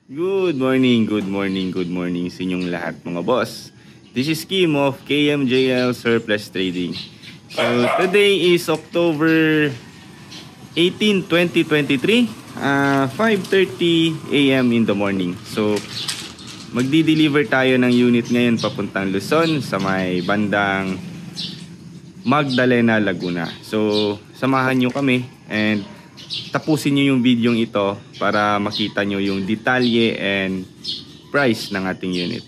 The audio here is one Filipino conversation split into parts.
Good morning sa inyong lahat mga boss. This is Kim of KMJL Surplus Trading. So today is October 18, 2023, 5:30 AM in the morning. So magdi-deliver tayo ng unit ngayon papuntang Luzon sa may bandang Magdalena, Laguna. So samahan nyo kami and tapusin nyo yung video ito para makita nyo yung detalye and price ng ating unit.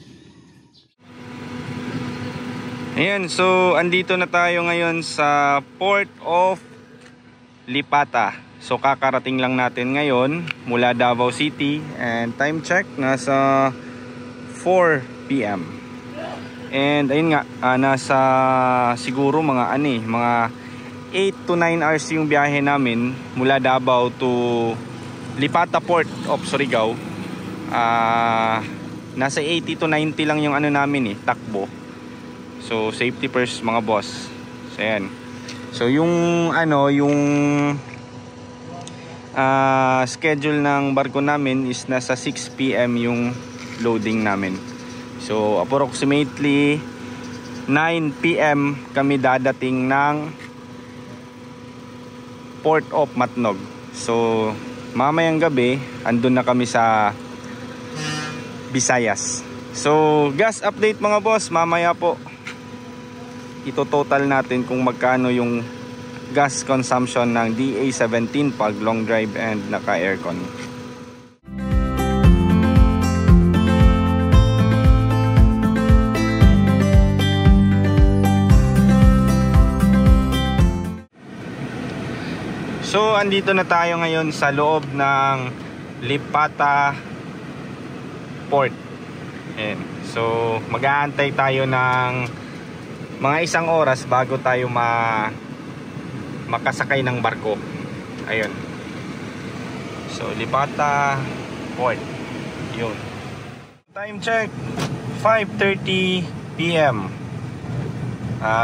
Ayan, so andito na tayo ngayon sa Port of Lipata. So kakarating lang natin ngayon mula Davao City and time check nasa 4 PM. And ayun nga, nasa siguro mga 8 to 9 hours yung biyahe namin mula Davao to Lipata Port of Surigao. Nasa 80 to 90 lang yung namin takbo. So safety first mga boss. So ayan. So yung schedule ng barko namin is nasa 6 PM yung loading namin. So approximately 9 PM kami dadating ng Port of Matnog. So mamayang gabi andun na kami sa Visayas. So gas update mga boss, mamaya po ito total natin kung magkano yung gas consumption ng DA17 pag long drive and naka aircon. So andito na tayo ngayon sa loob ng Lipata Port. Ayan. So mag-aantay tayo ng mga 1 oras bago tayo makasakay ng barko. Ayun. So Lipata Port. Yun. Time check 5:30 PM.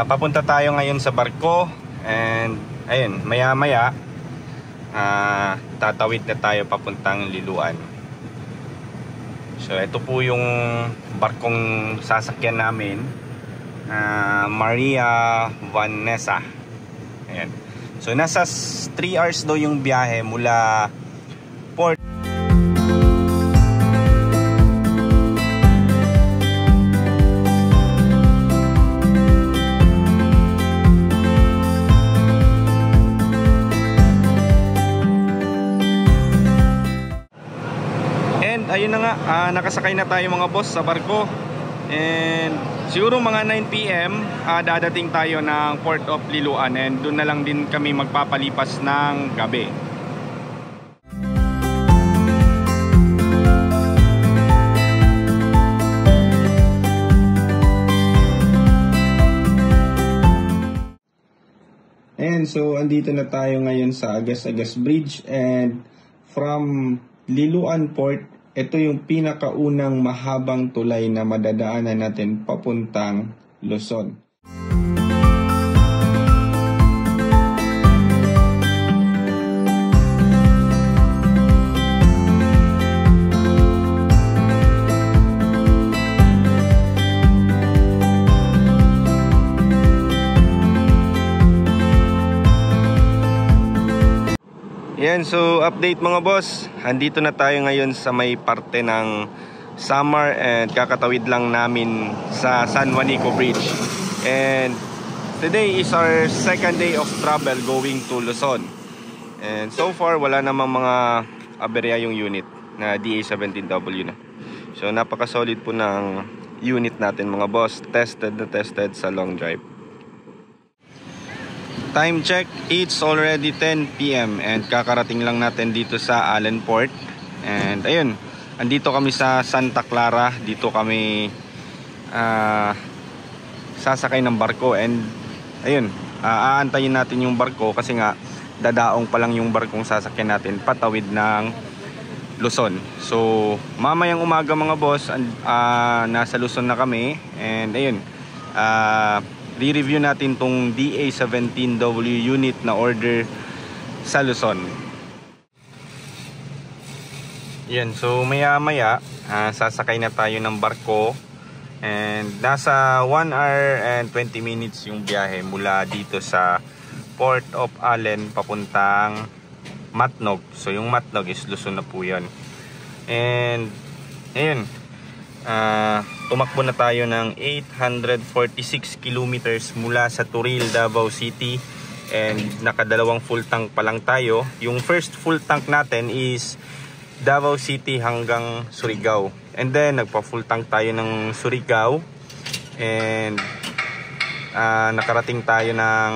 Papunta tayo ngayon sa barko and ayun, maya-maya tatawid na tayo papuntang Liloan. So ito po yung barkong sasakyan namin, Maria Vanessa. Ayan. So nasa 3 hours daw yung biyahe mula port. Ayun na nga, nakasakay na tayo mga boss sa barko. And siguro mga 9 PM dadating tayo ng Port of Liloan and doon na lang din kami magpapalipas ng gabi. And so andito na tayo ngayon sa Agas-Agas Bridge and from Liloan Port, ito yung pinakaunang mahabang tulay na madadaanan natin papuntang Luzon. Yan, so update mga boss, andito na tayo ngayon sa may parte ng Samar and kakatawid lang namin sa San Juanico Bridge. And today is our second day of travel going to Luzon. And so far wala namang mga aberya yung unit na DA17W na. So napaka-solid po ng unit natin mga boss, tested na tested sa long drive. Time check, it's already 10 PM and kakarating lang natin dito sa Allen Port. And ayun, andito kami sa Santa Clara. Dito kami sasakay ng barko and ayun, aantayin natin yung barko kasi nga dadaong pa lang yung barkong sasakyan natin patawid ng Luzon. So mamayang umaga mga boss, nasa Luzon na kami and ayun, re-review natin tong DA17W unit na order sa Luzon. Yan, so maya maya sasakay na tayo ng barko. And nasa 1 hour and 20 minutes yung biyahe mula dito sa Port of Allen papuntang Matnog. So yung Matnog is Luzon na po yun. And ayun, tumakbo na tayo ng 846 kilometers mula sa Turil, Davao City. And nakadalawang full tank pa lang tayo. Yung first full tank natin is Davao City hanggang Surigao. And then nagpa full tank tayo ng Surigao. And nakarating tayo ng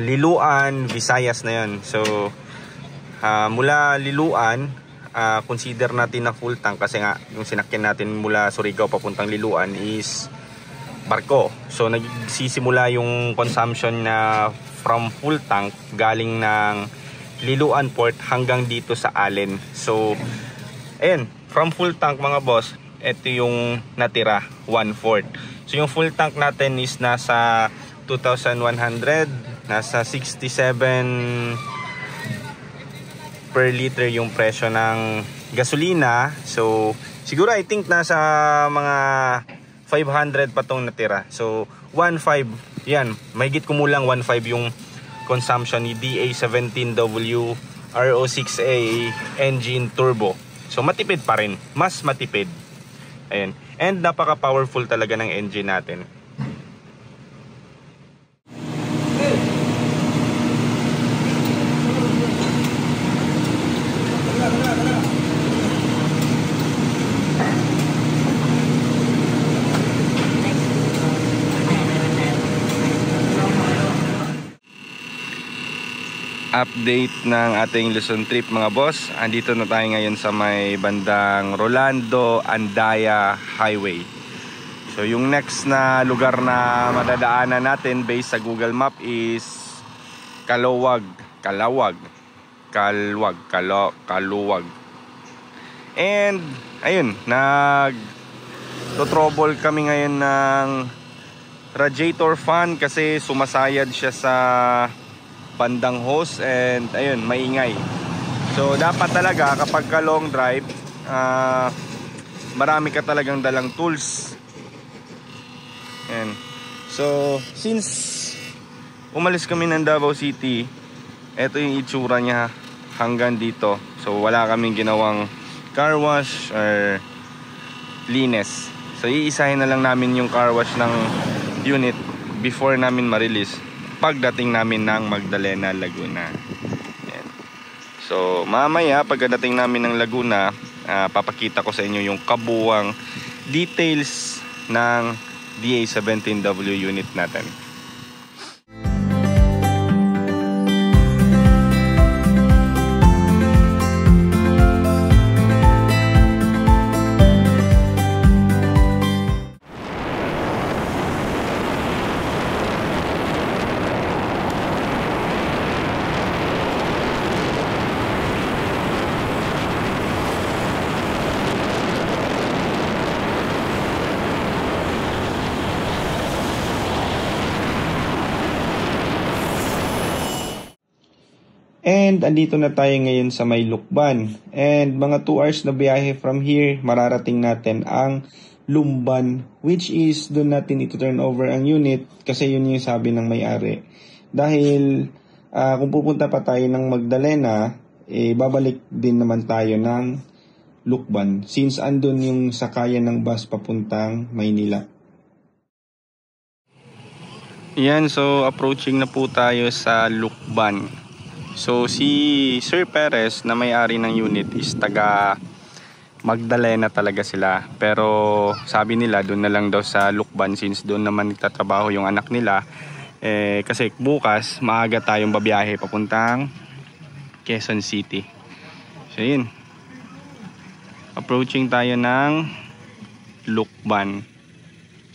Liloan, Visayas na yun. So mula Liloan, consider natin na full tank kasi nga yung sinakyan natin mula Surigao papuntang Liloan is barko. So nagsisimula yung consumption na from full tank galing ng Liloan Port hanggang dito sa Allen. So ayun, from full tank mga boss, ito yung natira, 1/4. So yung full tank natin is nasa 2,100, nasa 67 per liter yung presyo ng gasolina. So siguro I think nasa mga 500 pa tong natira. So 1.5, yan, mahigit kumulang 1.5 yung consumption ni DA17W RO6A engine turbo. So matipid pa rin, mas matipid. Ayan. And napaka powerful talaga ng engine natin. Update ng ating Luzon trip mga boss. Andito na tayo ngayon sa may bandang Rolando Andaya Highway. So yung next na lugar na madadaanan natin based sa Google Map is Kaluwag. And ayun, trouble kami ngayon ng radiator fan kasi sumasayad siya sa bandang hose and ayun, maingay. So dapat talaga kapag ka long drive, marami ka talagang dalang tools. And so since umalis kami ng Davao City, eto yung itsura niya hanggang dito. So wala kaming ginawang car wash or linis. So iisahin na lang namin yung car wash ng unit before namin ma-release pagdating namin ng Magdalena, Laguna. Ayan. So mamaya pagdating namin ng Laguna, papakita ko sa inyo yung kabuuang details ng DA17W unit natin. And andito na tayo ngayon sa may Lukban. And mga 2 hours na biyahe from here, mararating natin ang Lumban, which is doon natin ito-turn over ang unit kasi yun yung sabi ng may-ari. Dahil kung pupunta pa tayo ng Magdalena, babalik din naman tayo ng Lukban since andun yung sakayan ng bus papuntang Maynila. Yan, so approaching na po tayo sa Lukban. So si Sir Perez na may-ari ng unit is taga Magdalena talaga sila. Pero sabi nila doon na lang daw sa Lukban since doon naman nagtatrabaho yung anak nila. Kasi bukas maaga tayong babiyahe papuntang Quezon City. So yun. Approaching tayo ng Lukban.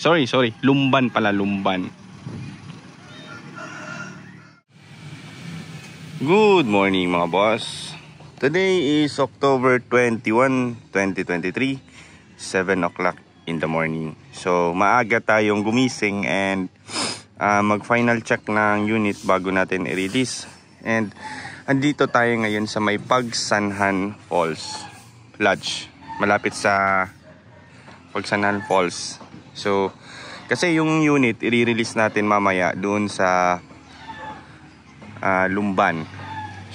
Sorry, Lumban pala, Lumban. Good morning mga boss. Today is October 21, 2023, 7 o'clock in the morning. So maaga tayong gumising and mag final check ng unit bago natin i-release. And andito tayo ngayon sa may Pagsanhan Falls Lodge. Malapit sa Pagsanhan Falls. So, kasi yung unit, i-release natin mamaya doon sa Lumban.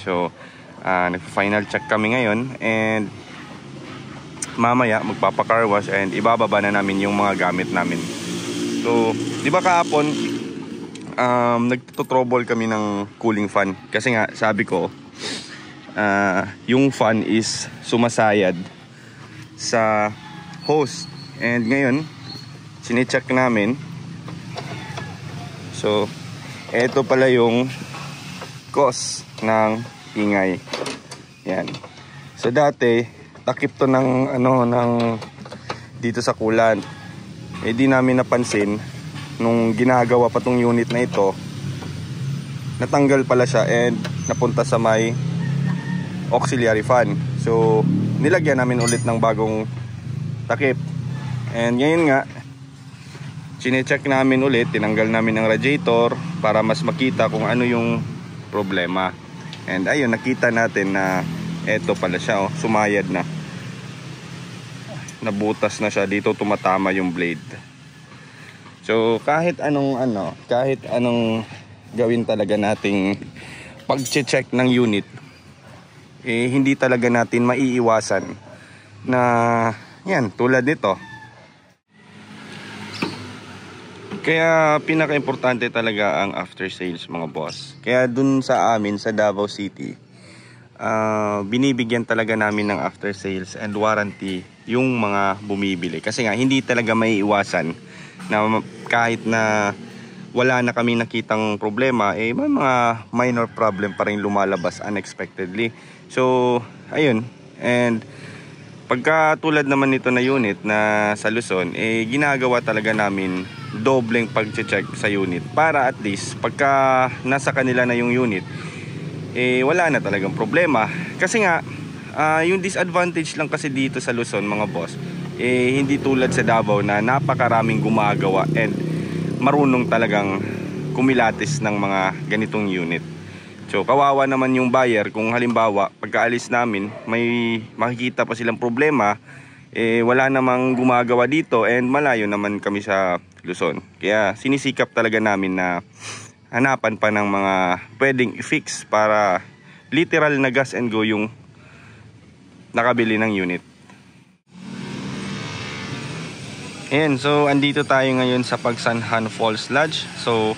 So, nag-final check kami ngayon and mamaya magpapa-car wash and ibababa na namin yung mga gamit namin. So, di ba kahapon nagtotrouble kami ng cooling fan kasi nga sabi ko yung fan is sumasayad sa hose and ngayon sine-check namin. So, eto pala yung cause ng ingay. Yan. So dati takip to ng dito sa coolant. Eh di namin napansin nung ginagawa pa tong unit na ito. Natanggal pala siya and napunta sa may auxiliary fan. So nilagyan namin ulit ng bagong takip. And ngayon nga chine-check namin ulit, tinanggal namin ang radiator para mas makita kung ano yung problema. And ayun, nakita natin na eto pala siya, sumayad na. Nabutas na siya dito, tumatama yung blade. So kahit anong gawin talaga nating pag-check ng unit, eh hindi talaga natin maiiwasan na yan, tulad nito. Kaya pinaka-importante talaga ang after sales mga boss. Kaya dun sa amin sa Davao City, binibigyan talaga namin ng after sales and warranty yung mga bumibili. Kasi nga hindi talaga maiiwasan na kahit na wala na kami nakitang problema, eh may mga minor problem pa rin lumalabas unexpectedly. So ayun, and pagka tulad naman nito na unit na sa Luzon, eh ginagawa talaga namin dobleng pag-check sa unit para at least pagka nasa kanila na yung unit, eh wala na talagang problema. Kasi nga yung disadvantage lang kasi dito sa Luzon mga boss, eh hindi tulad sa Davao na napakaraming gumagawa and marunong talagang kumilatis ng mga ganitong unit. So kawawa naman yung buyer kung halimbawa pagkaalis namin may makikita pa silang problema, eh wala namang gumagawa dito and malayo naman kami sa Luzon. Kaya sinisikap talaga namin na hanapan pa ng mga pwedeng i-fix para literal na gas and go yung nakabili ng unit. Ayan, so andito tayo ngayon sa Pagsanhan Falls Lodge. So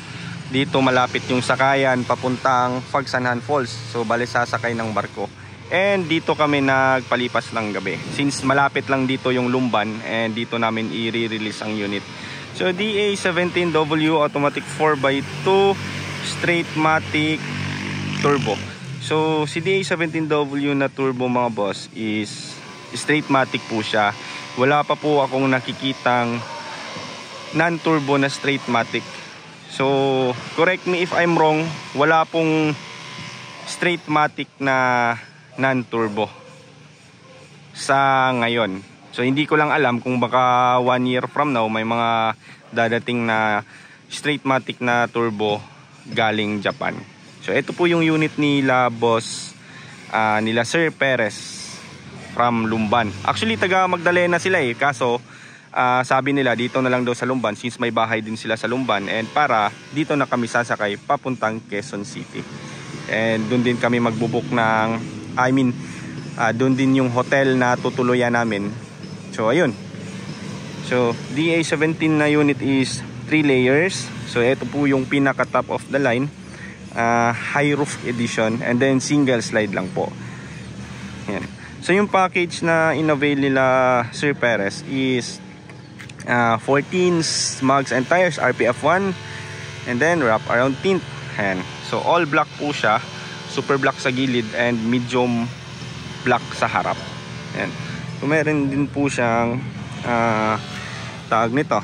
dito malapit yung sakayan papuntang Pagsanhan Falls. So bali sasakay ng barko. And dito kami nagpalipas ng gabi. Since malapit lang dito yung Lumban and dito namin i-release ang unit. So DA17W automatic 4x2 straight-matic turbo. So si DA17W na turbo mga boss is straight-matic po siya. Wala pa po akong nakikitang non-turbo na straight-matic. So correct me if I'm wrong, wala pong straight-matic na non-turbo sa ngayon. So hindi ko lang alam kung baka 1 year from now may mga dadating na straight-matic na turbo galing Japan. So ito po yung unit nila boss, nila Sir Perez from Lumban. Actually taga Magdalena sila eh, kaso sabi nila dito na lang daw sa Lumban since may bahay din sila sa Lumban, and para dito na kami sasakay papuntang Quezon City. And doon din kami magbubuk ng doon din yung hotel na tutuluyan namin. So ayun. So DA17 na unit is 3 layers. So ito po yung pinaka top of the line, high roof edition, and then single slide lang po. Yan. So yung package na in-avail nila Sir Perez is 14 mugs and tires, RPF 1, and then wrap around tint. Yan. So all black po siya, super black sa gilid and medium black sa harap. Yan. So meron din po siyang tawag nito,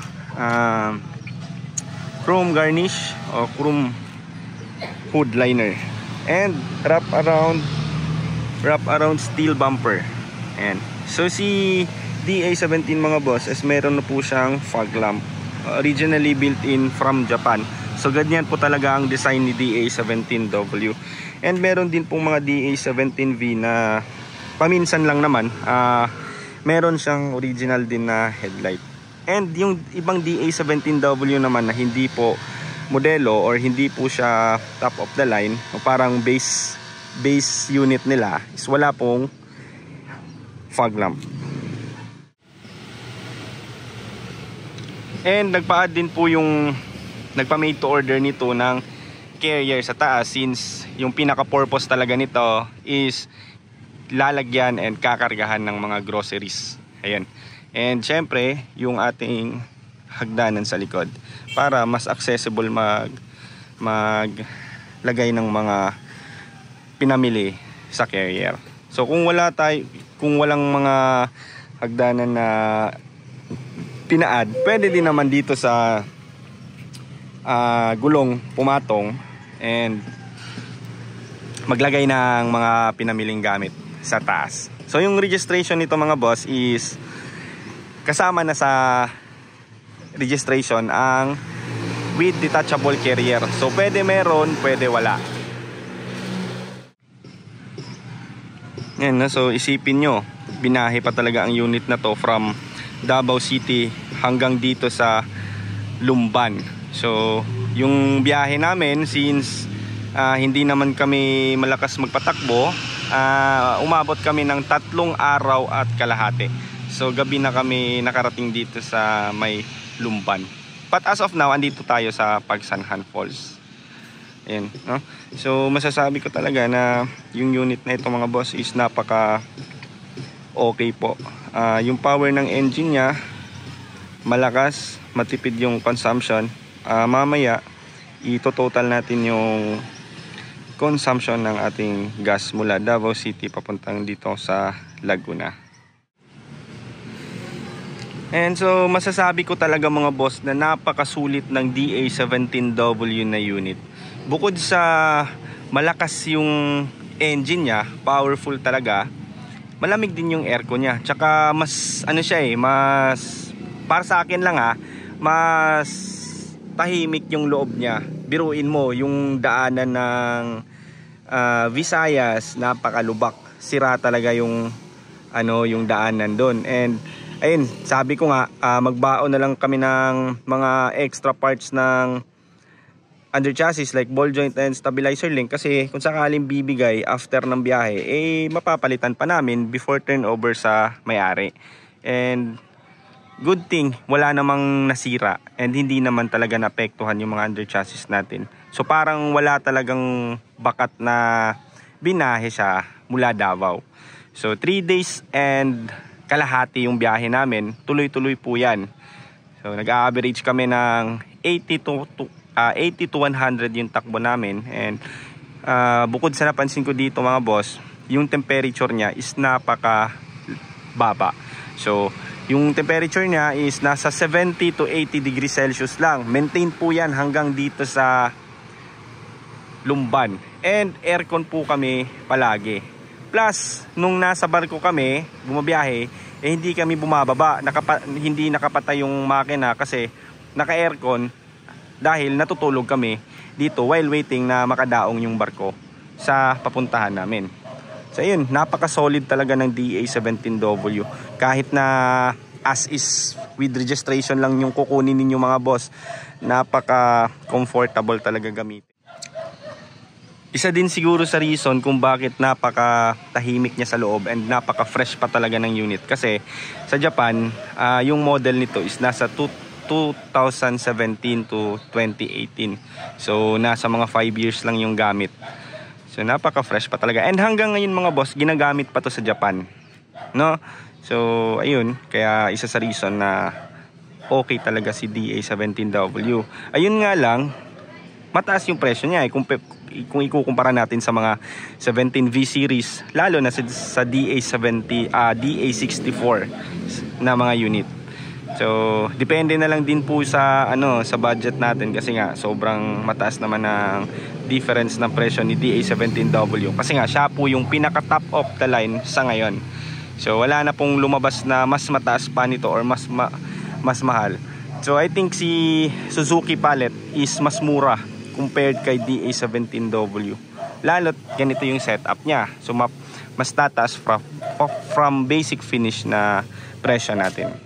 chrome garnish o chrome hood liner, and wrap around steel bumper. And so si DA17 mga boss is meron na po siyang fog lamp, originally built in from Japan. So ganyan po talaga ang design ni DA17W. And meron din pong mga DA17V na paminsan lang naman, meron siyang original din na headlight. And yung ibang DA17W naman na hindi po modelo or hindi po siya top of the line, o parang base unit nila, is wala pong fog lamp. And nagpa-add din po nagpa-made to order nito ng carrier sa taas, since yung pinaka-purpose talaga nito is lalagyan and kakargahan ng mga groceries. Ayan. And syempre, yung ating hagdanan sa likod para mas accessible maglagay ng mga pinamili sa carrier. So kung walang mga hagdanan na pina-add, pwede din naman dito sa gulong pumatong and maglagay ng mga pinamiling gamit sa taas. So yung registration nito mga boss is kasama na sa registration ang with detachable carrier. So pwede meron, pwede wala. Yan, so isipin nyo, binahe pa talaga ang unit na to from Davao City hanggang dito sa Lumban. So yung biyahe namin, since hindi naman kami malakas magpatakbo, umabot kami ng 3 araw at kalahati. So gabi na kami nakarating dito sa may Lumban. But as of now, andito tayo sa Pagsanhan Falls. Ayan, no? So masasabi ko talaga na yung unit na ito mga boss is napaka okay po. Yung power ng engine niya malakas, matipid yung consumption. Mamaya ito-total natin yung consumption ng ating gas mula Davao City papuntang dito sa Laguna. And so masasabi ko talaga mga boss na napakasulit ng DA17W na unit. Bukod sa malakas yung engine niya, powerful talaga, malamig din yung aircon niya. Tsaka mas mas para sa akin lang mas tahimik yung loob niya. Biruin mo yung daanan ng Visayas, napakalubak. Sira talaga yung yung daanan doon. And ayun, sabi ko nga, magbaon na lang kami ng mga extra parts ng under chassis like ball joint and stabilizer link, kasi kung sakaling bibigay after ng biyahe, mapapalitan pa namin before turnover sa may-ari. And good thing, wala namang nasira and hindi naman talaga naapektuhan yung mga under chassis natin. So parang wala talagang bakat na binahe siya mula Davao. So 3 days and kalahati yung biyahe namin, tuloy-tuloy po yan. So nag-average kami ng 80 to 100 yung takbo namin. And bukod sa napansin ko dito mga boss, yung temperature niya is napaka baba. So yung temperature niya is nasa 70 to 80 degrees Celsius lang. Maintain po yan hanggang dito sa Lumban. And aircon po kami palagi. Plus, nung nasa barko kami, bumabiyahe, hindi kami bumababa. Hindi nakapatay yung makina kasi naka-aircon dahil natutulog kami dito while waiting na makadaong yung barko sa papuntahan namin. So yun, napaka-solid talaga ng DA17W. Kahit na as is with registration lang yung kukunin ninyo mga boss, napaka-comfortable talaga gamitin. Isa din siguro sa reason kung bakit napaka-tahimik niya sa loob and napaka-fresh pa talaga ng unit. Kasi sa Japan, yung model nito is nasa 2017 to 2018. So nasa mga 5 years lang yung gamit. So napaka-fresh pa talaga. And hanggang ngayon mga boss, ginagamit pa to sa Japan. No? So ayun, kaya isa sa reason na okay talaga si DA17W. Ayun nga lang, mataas yung presyo niya kung ikukumpara natin sa mga 17V series, lalo na sa DA64 na mga unit. So depende na lang din po sa sa budget natin, kasi nga sobrang mataas naman ang difference ng presyo ni DA17W, kasi nga siya po yung pinaka top of the line sa ngayon. So wala na pong lumabas na mas mataas pa nito or mas mahal. So I think si Suzuki Palette is mas mura compared kay DA17W. Lalo't ganito yung setup niya. So mas tataas from basic finish na presyo natin.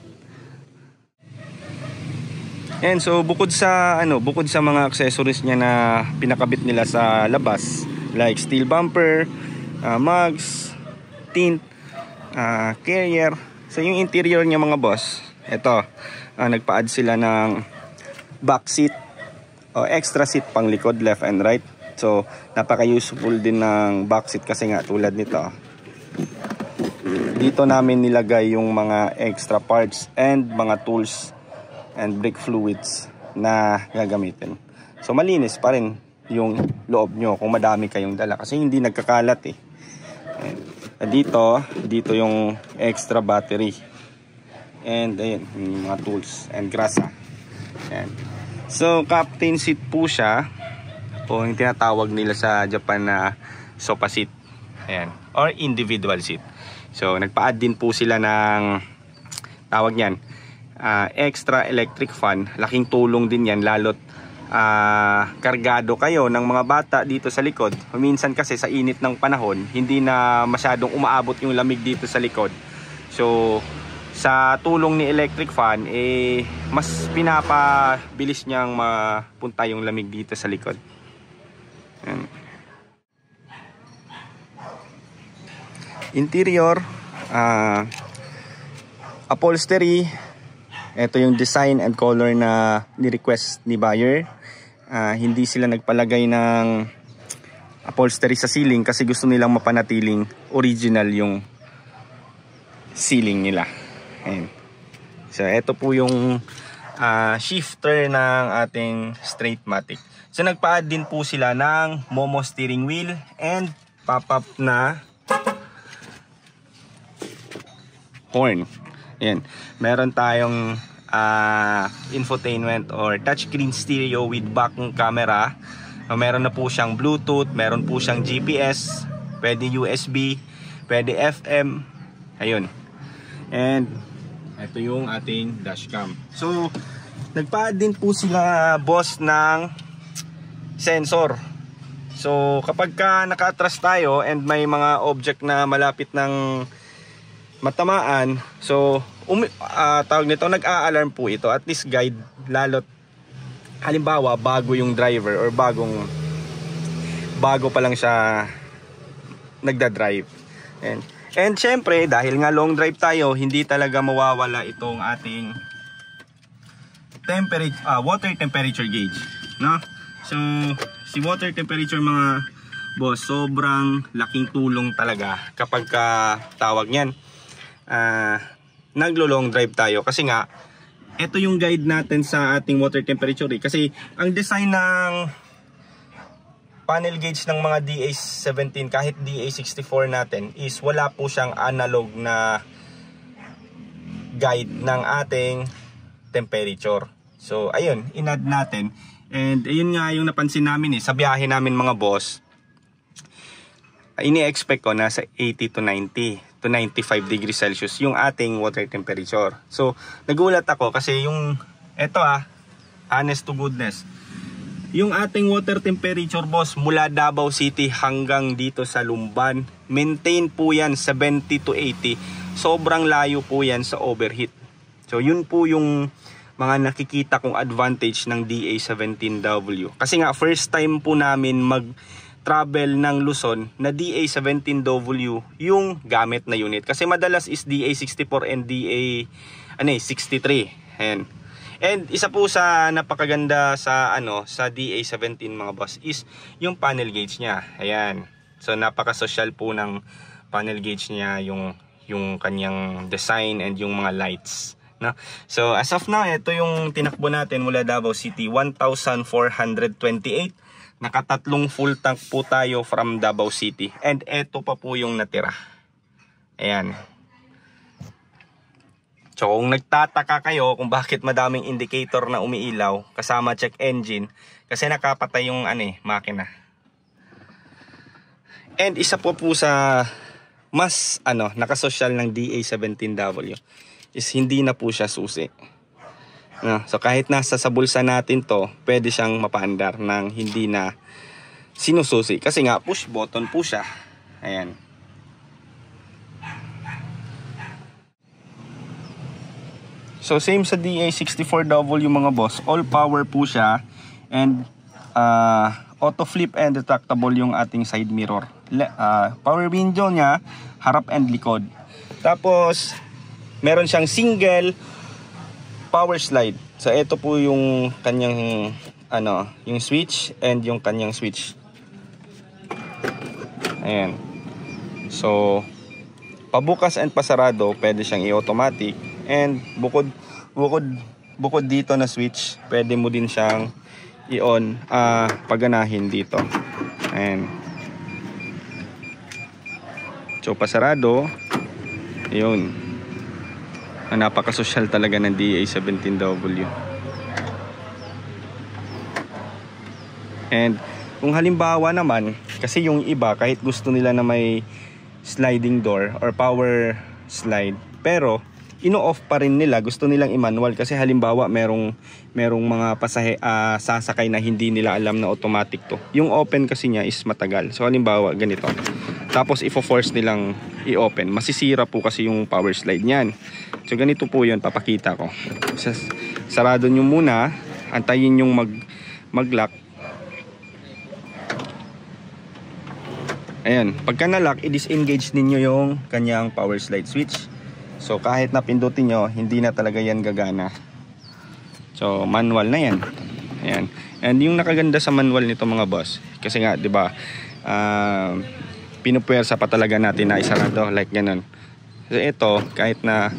And so bukod sa mga accessories niya na pinakabit nila sa labas, like steel bumper, mugs, tint, carrier. So yung interior niya mga boss, ito, nagpa-add sila ng back seat o extra seat pang likod, left and right. So napaka-useful din ng back seat kasi nga tulad nito. Dito namin nilagay yung mga extra parts and mga tools and brake fluids na gagamitin. So malinis pa rin yung loob nyo kung madami kayong dala kasi hindi nagkakalat eh. And dito yung extra battery. And ayun, yung mga tools and grasa. Ayan. So captain seat po siya, o yung tinatawag nila sa Japan na sofa seat. Ayan, or individual seat. So nagpa-add din po sila ng tawag niyan, extra electric fan. Laking tulong din yan lalot kargado kayo ng mga bata dito sa likod. Minsan kasi sa init ng panahon hindi na masyadong umaabot yung lamig dito sa likod. So sa tulong ni electric fan mas pinapabilis niyang mapunta yung lamig dito sa likod. Interior, upholstery. Ito yung design and color na ni-request ni buyer. Hindi sila nagpalagay ng upholstery sa ceiling kasi gusto nilang mapanatiling original yung ceiling nila. Ayan. So ito po yung shifter ng ating Straight-Matic. So nagpa-add din po sila ng Momo steering wheel and pop-up na horn. Ayan. Meron tayong infotainment or touchscreen stereo with back camera. Meron na po siyang Bluetooth, meron po siyang GPS, pwede USB, pwede FM. Ayun. And ito yung ating dashcam. So nagpa-add din po sila boss ng sensor. So kapag naka-atras tayo and may mga object na malapit ng matamaan, so tawag nito, nag-a-alarm po ito, at least guide, lalot halimbawa bago yung driver or bago pa lang siya nagda-drive. And syempre dahil nga long drive tayo, hindi talaga mawawala itong ating water temperature gauge, no? So si water temperature mga boss, sobrang laking tulong talaga kapag tawag niyan naglo-long drive tayo, kasi nga ito yung guide natin sa ating water temperature kasi ang design ng panel gauge ng mga DA17 kahit DA64 natin is wala po siyang analog na guide ng ating temperature. So ayun, in-add natin, and ayun nga yung napansin namin sa biyahe namin mga boss, ini-expect ko na sa 80 to 90 to 95 degrees Celsius yung ating water temperature. So nagulat ako kasi yung eto honest to goodness, yung ating water temperature boss mula Davao City hanggang dito sa Lumban, maintain po yan 70 to 80. Sobrang layo po yan sa overheat. So yun po yung mga nakikita kong advantage ng DA17W. Kasi nga first time po namin travel ng Luzon na DA17W yung gamit na unit. Kasi madalas is DA64 and DA63. Ayan. And isa po sa napakaganda sa sa DA17 mga boss is yung panel gauge niya. Ayan. So napaka-social po ng panel gauge niya, yung kanyang design and yung mga lights, no? So as of now, ito yung tinakbo natin mula Davao City, 1,428. Nakatatlong full tank po tayo from Davao City. And eto pa po yung natira. Ayan. So kung nagtataka kayo kung bakit madaming indicator na umiilaw kasama check engine, kasi nakapatay yung makina. And isa po sa mas nakasosyal ng DA17W is hindi na po siya susi. So kahit nasa sa bulsa natin to, pwede siyang mapaandar ng hindi na sinususi. Kasi nga push button po siya. Ayan. So same sa DA64W mga boss. All power po siya. And auto flip and retractable yung ating side mirror. Power window niya, harap and likod. Tapos meron siyang single power slide. So ito po yung kanyang yung switch and yung kanyang switch. Ayan. So pabukas and pasarado, pwede siyang i-automatic, and bukod dito na switch, pwede mo din siyang i-on, paganahin dito. Ayan. So pasarado, yun. Napaka-social talaga ng DA17W. And kung halimbawa naman, kasi yung iba kahit gusto nila na may sliding door or power slide, pero ino-off pa rin nila, gusto nilang i-manual kasi halimbawa merong mga sasakay na hindi nila alam na automatic to. Yung open kasi niya is matagal. So halimbawa ganito. Tapos ifo-force nilang i-open. Masisira po kasi yung power slide niyan. So ganito po 'yon, papakita ko. Sarado nyo muna, antayin yung mag-lock. Ayan, pagka na-lock, i-disengage ninyo yung kanyang power slide switch. So kahit na pindutin nyo, hindi na talaga yan gagana. So manual na yan. Ayan. And yung nakaganda sa manual nito mga boss, kasi nga 'di ba, pinupuwersa pa talaga natin na isarado like ganun. So ito, kahit na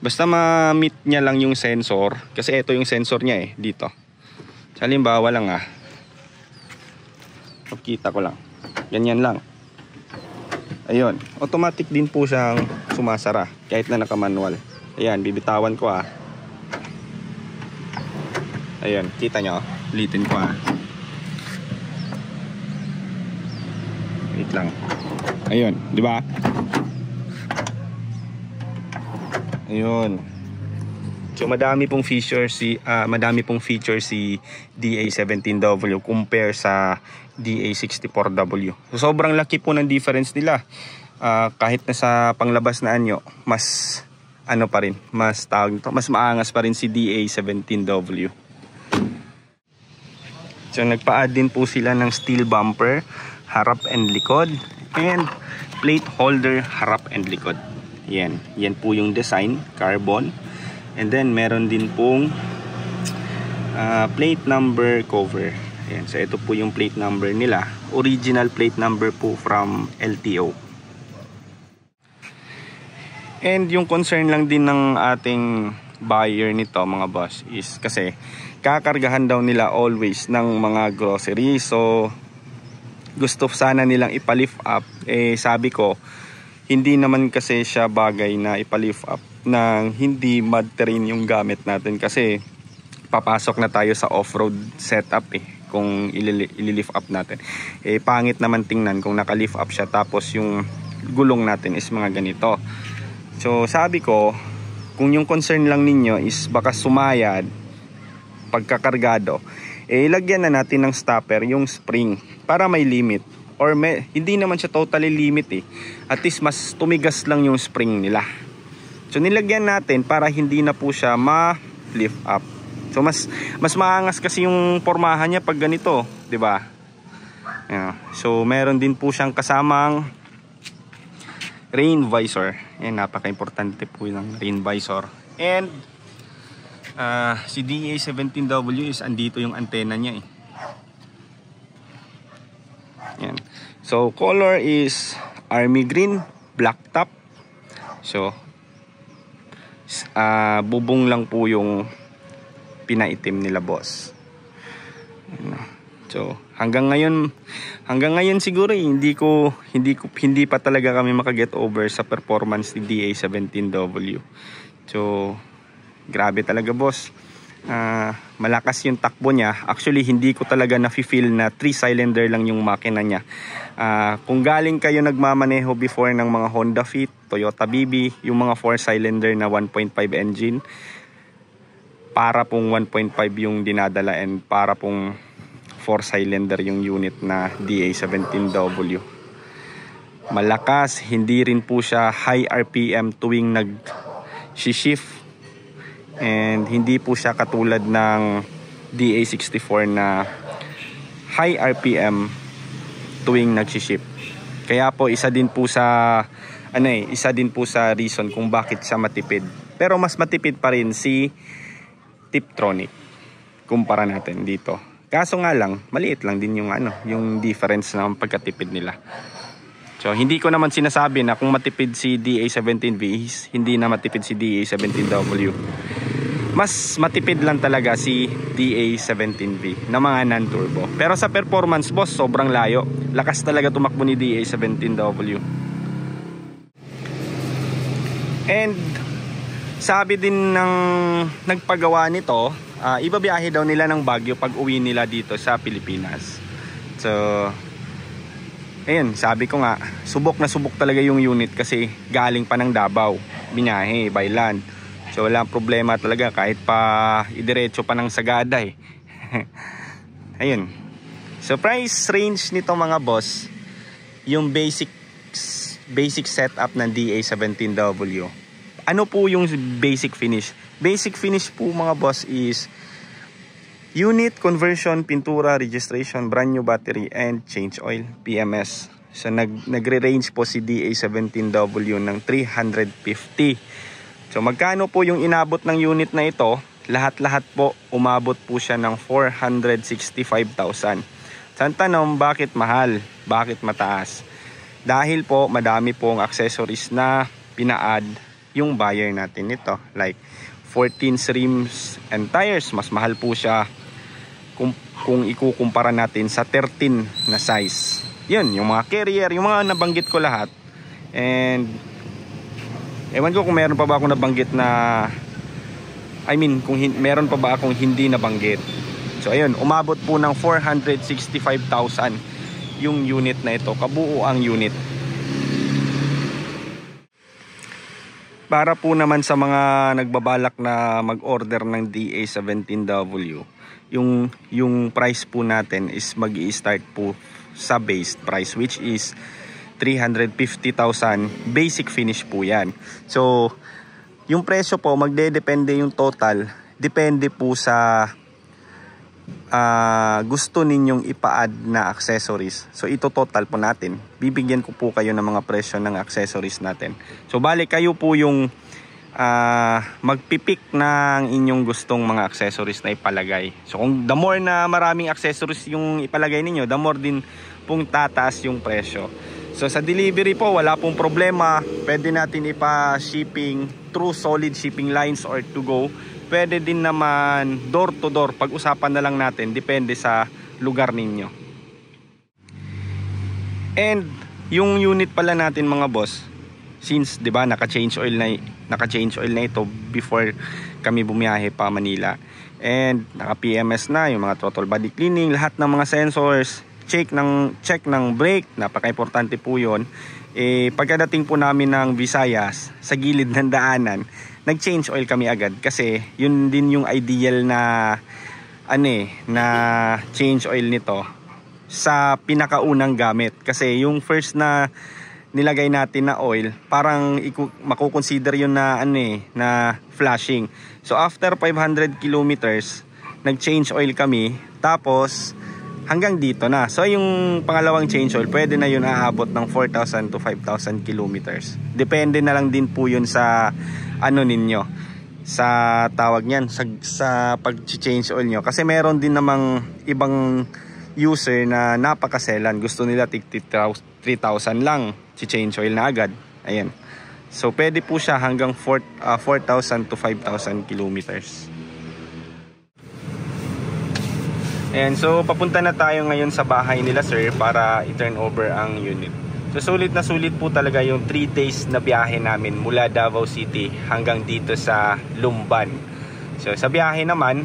basta ma-meet niya lang yung sensor, kasi ito yung sensor niya dito. So, halimbawa lang pagkita ko lang, ganyan lang. Ayun, automatic din po siyang sumasara kahit na naka-manual. Ayan, bibitawan ko Ayun, kita nyo, ulitin ko Wait lang. Ayun, di ba? Ayun. So madami pong features si DA17W compare sa DA64W. So sobrang laki po ng difference nila. Kahit na sa panglabas na anyo, mas mas maangas pa rin si DA17W. So nagpa-add din po sila ng steel bumper, harap and likod, and plate holder, harap and likod. Yan po yung design, carbon. And then meron din pong plate number cover. Ayan, so ito po yung plate number nila. Original plate number po from LTO. And yung concern lang din ng ating buyer nito mga boss is kasi kakargahan daw nila always ng mga groceries. So gusto sana nilang ipalift up. Sabi ko, hindi naman kasi siya bagay na ipalift up ng hindi mud terrain yung gamit natin, kasi papasok na tayo sa off-road setup kung ililift up natin. Pangit naman tingnan kung naka-lift up siya tapos yung gulong natin is mga ganito. So sabi ko, kung yung concern lang ninyo is baka sumayad pagkakargado, lagyan na natin ng stopper yung spring para may limit, or hindi naman siya totally limit at least mas tumigas lang yung spring nila. So nilagyan natin para hindi na po siya ma-lift up. So mas maangas kasi yung pormahan niya pag ganito, 'di ba? So meron din po siyang kasamang rain visor. Napaka-importante po ng rain visor. And si DA17W is andito yung antena niya Yan. So color is army green, black top. So bubong lang po yung pinaitim nila boss. So hanggang ngayon siguro hindi pa talaga kami makaget over sa performance ni DA17W. So grabe talaga boss. Malakas yung takbo niya. Actually hindi ko talaga nafi-feel na 3-cylinder lang yung makina niya. Kung galing kayo nagmamaneho before ng mga Honda Fit, Toyota BB, yung mga 4-cylinder na 1.5 engine, para pong 1.5 yung dinadala and para pong 4 cylinder yung unit na DA17W. Malakas, hindi rin po siya high RPM tuwing nag-shift, and hindi po siya katulad ng DA64 na high RPM tuwing nag-shift. Kaya po isa din po sa reason kung bakit siya matipid. Pero mas matipid pa rin si Tiptronic kumpara natin dito. Kaso nga lang, maliit lang din yung difference ng pagkatipid nila. So hindi ko naman sinasabi na kung matipid si DA17V, hindi na matipid si DA17W. Mas matipid lang talaga si DA17V na mga non-turbo. Pero sa performance, boss, sobrang layo. Lakas talaga tumakbo ni DA17W. And sabi din ng nagpagawa nito, ibabiyahe daw nila ng Baguio pag uwi nila dito sa Pilipinas. So ayun, sabi ko nga, subok na subok talaga yung unit kasi galing pa ng Davao, binahe by land. So walang problema talaga kahit pa idiretso pa ng Sagada eh. Ayun. So price range nito mga boss, yung basic setup ng DA17W. Ano po yung basic finish? Basic finish po mga boss is unit, conversion, pintura, registration, brand new battery, and change oil, PMS. So nagre-range po si DA17W ng 350. So magkano po yung inabot ng unit na ito? Lahat-lahat po umabot po siya ng 465,000. Sa tanong, bakit mahal? Bakit mataas? Dahil po madami pong accessories na pina-add yung buyer natin nito, like 14 rims and tires. Mas mahal po siya kung ikukumpara natin sa 13 na size. Yun, yung mga carrier, yung mga nabanggit ko lahat. And ewan ko kung meron pa ba akong nabanggit na, kung meron pa ba akong hindi nabanggit. So ayun, umabot po ng 465,000 yung unit na ito, kabuo ang unit. Para po naman sa mga nagbabalak na mag-order ng DA17W, yung price po natin is mag-i-start po sa base price, which is 350,000. Basic finish po yan. So yung presyo po magdedepende, yung total depende po sa gusto ninyong ipa-add na accessories. So ito total po natin, bibigyan ko po kayo ng mga presyo ng accessories natin. So bali kayo po yung magpipick ng inyong gustong mga accessories na ipalagay. So kung the more na maraming accessories yung ipalagay ninyo, the more din pong tataas yung presyo. So sa delivery po wala pong problema, pwede natin ipa-shipping through solid shipping lines or to go. Pwede din naman door to door, pag-usapan na lang natin, depende sa lugar ninyo. And yung unit pala natin mga boss, since 'di ba naka-change oil na ito before kami bumiyahe pa Manila. And naka-PMS na, yung mga throttle body cleaning, lahat ng mga sensors, check ng brake, napaka-importante po 'yon. Pagkadating po namin ng Visayas, sa gilid ng daanan, nag-change oil kami agad kasi yun din yung ideal na na change oil nito sa pinakaunang gamit. Kasi yung first na nilagay natin na oil, parang makukonsider yun na na flashing. So after 500 kilometers, nag-change oil kami, tapos hanggang dito na. So yung pangalawang change oil, pwede na yun aabot ng 4,000 to 5,000 kilometers. Depende na lang din po yun sa ninyo, sa tawag niyan, sa pag-change oil nyo. Kasi meron din namang ibang user na napakaselan, gusto nila 3,000 lang, change oil na agad. Ayan. So pwede po siya hanggang 4,000 to 5,000 kilometers. Ayan, so papunta na tayo ngayon sa bahay nila sir para i-turn over ang unit. So sulit na sulit po talaga yung 3 days na biyahe namin mula Davao City hanggang dito sa Lumban. So sa biyahe naman,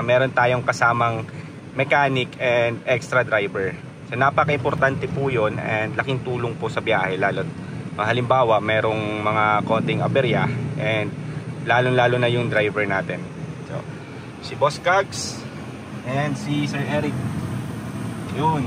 meron tayong kasamang mechanic and extra driver. So napaka-importante po yun and laking tulong po sa biyahe, lalo halimbawa merong mga konting aberya, and lalong-lalo na yung driver natin. So si Boss Kags and si Sir Eric. Yun.